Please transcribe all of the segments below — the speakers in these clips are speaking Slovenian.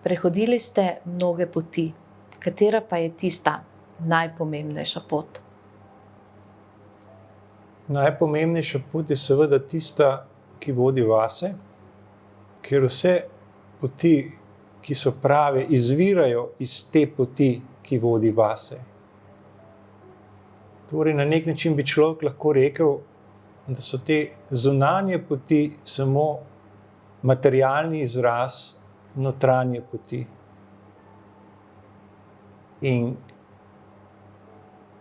Prehodili ste mnoge poti. Katera pa je tista najpomembnejša pot? Najpomembnejša pot je seveda tista, ki vodi vase, ker vse poti, ki so prave, izvirajo iz te poti, ki vodi vase. Torej, na nek način bi človek lahko rekel, da so te zunanje poti samo materialni izraz notranje poti. In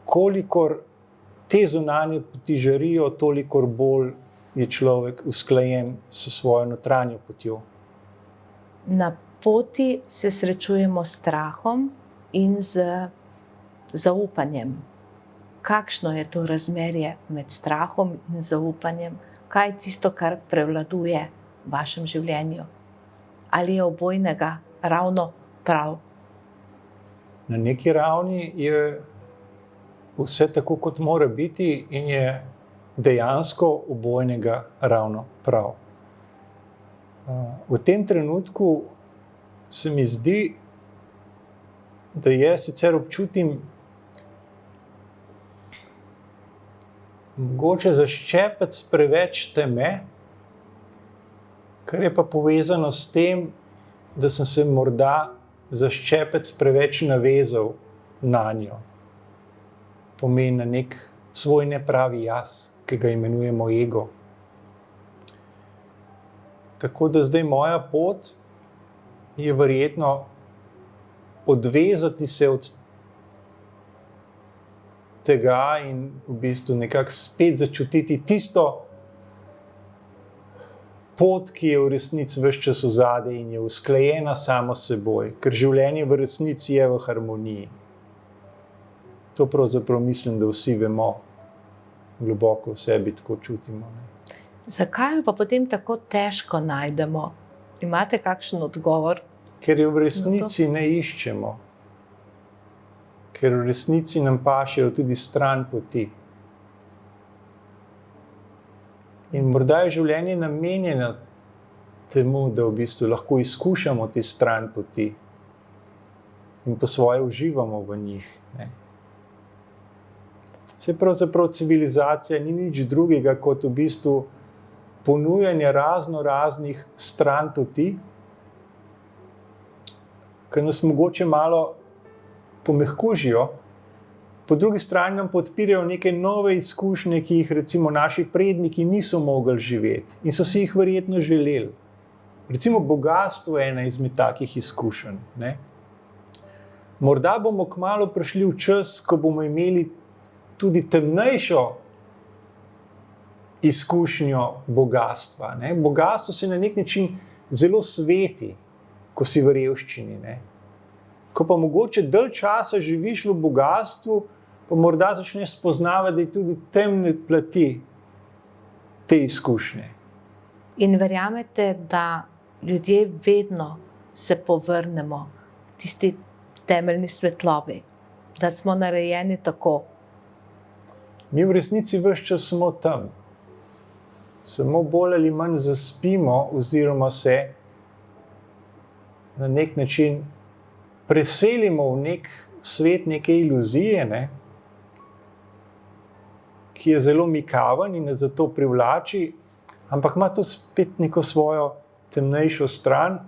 kolikor te zunanje poti žarijo, tolikor bolj je človek usklajen s svojo notranjo potjo. Na poti se srečujemo s strahom in z zaupanjem. Kakšno je to razmerje med strahom in zaupanjem? Kaj je tisto, kar prevladuje v vašem življenju? Ali je obojnega ravno prav? Na neki ravni je vse tako, kot mora biti, in je dejansko obojnega ravno prav. V tem trenutku se mi zdi, da jaz sicer občutim mogoče zaščepec preveč teme, kar je pa povezano s tem, da sem se morda zaščepec preveč navezal nanjo. Pomeni na nek svoj nepravi jaz, ki ga imenujemo ego. Tako da zdaj moja pot je verjetno odvezati se od tega in v bistvu nekako spet začutiti tisto pot, ki je v resnici ves čas ozadaj in je usklajena samo s seboj, ker življenje v resnici je v harmoniji. To pravzaprav mislim, da vsi vemo, globoko v sebi tako čutimo. Zakaj jo pa potem tako težko najdemo? Imate kakšen odgovor? Ker jo v resnici ne iščemo. Ker v resnici nam pašejo tudi stran poti. In morda je življenje namenjeno temu, da v bistvu lahko izkušamo te stran poti in po svoje uživamo v njih. Saj pravzaprav civilizacija ni nič drugega kot v bistvu ponujanje raznih stran poti, ki nas mogoče malo pomehkužijo, po drugi strani nam podpirajo neke nove izkušnje, ki jih recimo naši predniki niso mogli živeti in so si jih verjetno želeli. Recimo bogastvo je ena izmed takih izkušenj. Morda bomo kmalu prišli v čas, ko bomo imeli tudi temnejšo izkušnjo bogastva. Bogastvo se na nek način zelo sveti, ko si v revščini. Ko pa mogoče dalj časa živiš v bogatstvu, pa morda začneš spoznavati, da je tudi temne plati te izkušnje. In verjamete, da ljudje vedno se povrnemo tisti temeljni svetlobi, da smo narejeni tako? Mi v resnici ves čas smo tam. Samo bolj ali manj zaspimo oziroma se na nek način preselimo v nek svet neke iluzije, ki je zelo mikaven in nas zato privlači, ampak ima to spet neko svojo temnejšo stran.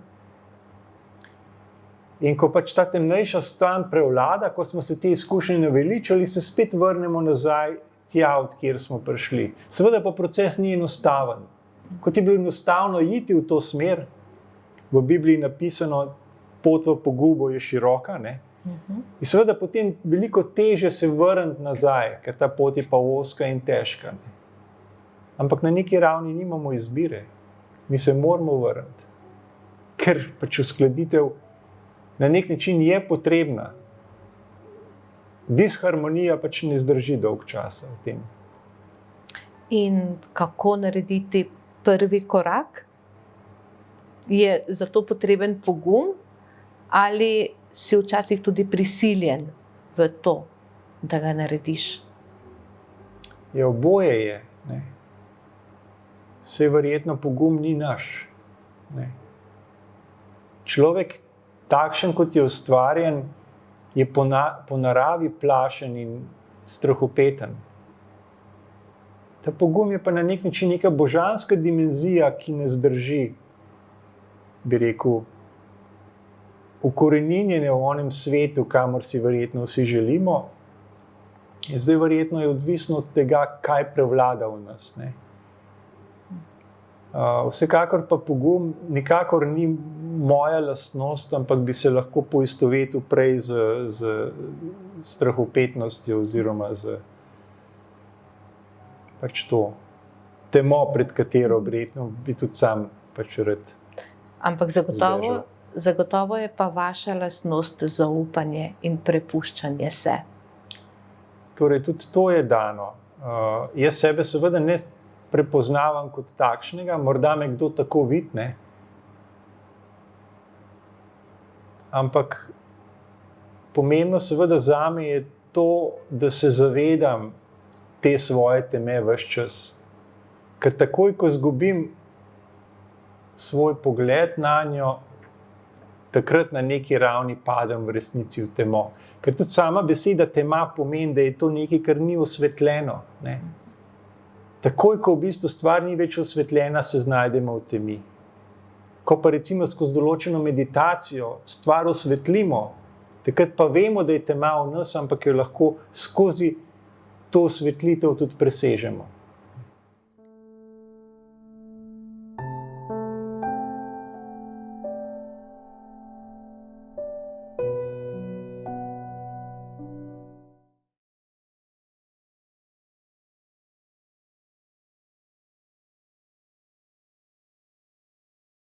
In ko pač ta temnejša stran prevlada, ko smo se te izkušnje naveličali, se spet vrnemo nazaj tja, od kjer smo prišli. Seveda pa proces ni enostaven. Kot je bilo enostavno iti v to smer, v Bibliji napisano, pot v pogubo je široka, in seveda potem veliko težje se vrniti nazaj, ker ta pot je pa ozka in težka. Ampak na neki ravni nimamo izbire. Mi se moramo vrniti, ker pač uskladitev na nek način je potrebna. Disharmonija pač ne zdrži dolg časa v tem. In kako narediti prvi korak? Je zato potreben pogum ali si včasih tudi prisiljen v to, da ga narediš? Oboje je. se verjetno pogum ni naš. Ne. Človek, takšen kot je ustvarjen, je po naravi plašen in strahopeten. Ta pogum je pa na nek način neka božanska dimenzija, ki nas drži, bi rekel, ukoreninjene v onem svetu, kamor si verjetno vsi želimo. In zdaj verjetno je odvisno od tega, kaj prevlada v nas. Ne. Vsekakor pa pogum nikakor ni moja lastnost, ampak bi se lahko poistovetil prej z strahopetnostjo oziroma z pač to temo, pred katero verjetno bi tudi sam pač rad. Ampak zagotovo je pa vaša lastnost zaupanje in prepuščanje se. Torej, tudi to je dano. Jaz sebe seveda ne prepoznavam kot takšnega, morda me kdo tako vidi, ne. Ampak pomembno seveda zame je to, da se zavedam te svoje teme ves čas. Ker takoj, ko izgubim svoj pogled nanjo, takrat na neki ravni padem v resnici v temo. Ker tudi sama beseda tema pomeni, da je to nekaj, kar ni osvetljeno. Ne. Takoj, ko v bistvu stvar ni več osvetljena, se znajdemo v temi. Ko pa recimo skozi določeno meditacijo stvar osvetlimo, takrat pa vemo, da je tema v nas, ampak jo lahko skozi to osvetlitev tudi presežemo.